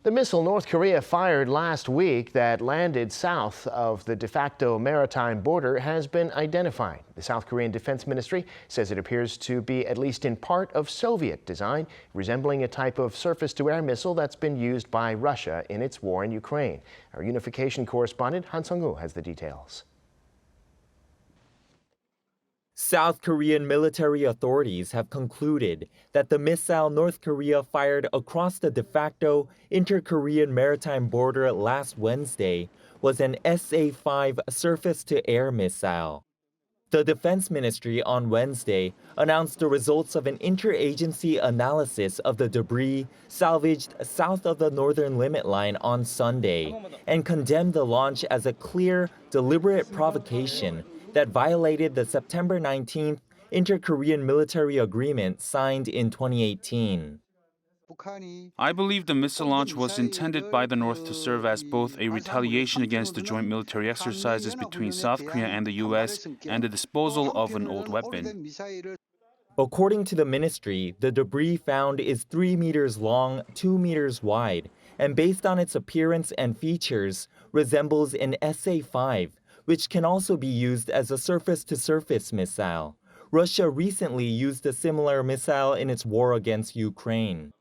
The missile North Korea fired last week that landed south of the de facto maritime border has been identified. The South Korean Defense Ministry says it appears to be at least in part of Soviet design, resembling a type of surface-to-air missile that's been used by Russia in its war in Ukraine. Our unification correspondent Han Seong-woo has the details. South Korean military authorities have concluded that the missile North Korea fired across the de facto inter-Korean maritime border last Wednesday was an SA-5 surface-to-air missile. The Defense Ministry on Wednesday announced the results of an interagency analysis of the debris salvaged south of the northern limit line on Sunday and condemned the launch as a clear, deliberate provocation that violated the September 19th inter-Korean military agreement signed in 2018. I believe the missile launch was intended by the North to serve as both a retaliation against the joint military exercises between South Korea and the U.S. and the disposal of an old weapon. According to the ministry, the debris found is 3 meters long, 2 meters wide, and based on its appearance and features, resembles an SA-5, which can also be used as a surface-to-surface missile. Russia recently used a similar missile in its war against Ukraine.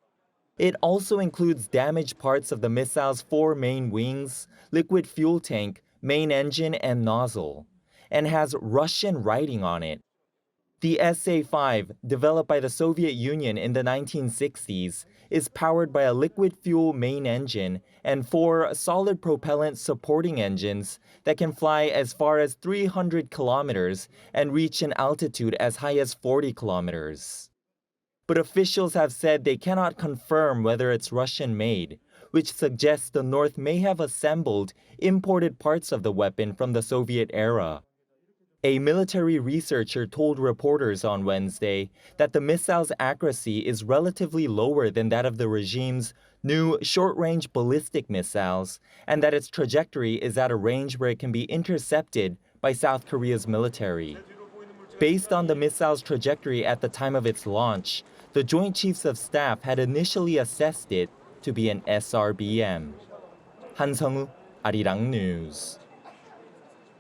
It also includes damaged parts of the missile's 4 main wings, liquid fuel tank, main engine, and nozzle, and has Russian writing on it. The SA-5, developed by the Soviet Union in the 1960s, is powered by a liquid fuel main engine and 4 solid propellant supporting engines that can fly as far as 300 kilometers and reach an altitude as high as 40 kilometers. But officials have said they cannot confirm whether it's Russian-made, which suggests the North may have assembled imported parts of the weapon from the Soviet era. A military researcher told reporters on Wednesday that the missile's accuracy is relatively lower than that of the regime's new short-range ballistic missiles, and that its trajectory is at a range where it can be intercepted by South Korea's military. Based on the missile's trajectory at the time of its launch, the Joint Chiefs of Staff had initially assessed it to be an SRBM. Han Seong-woo, Arirang News.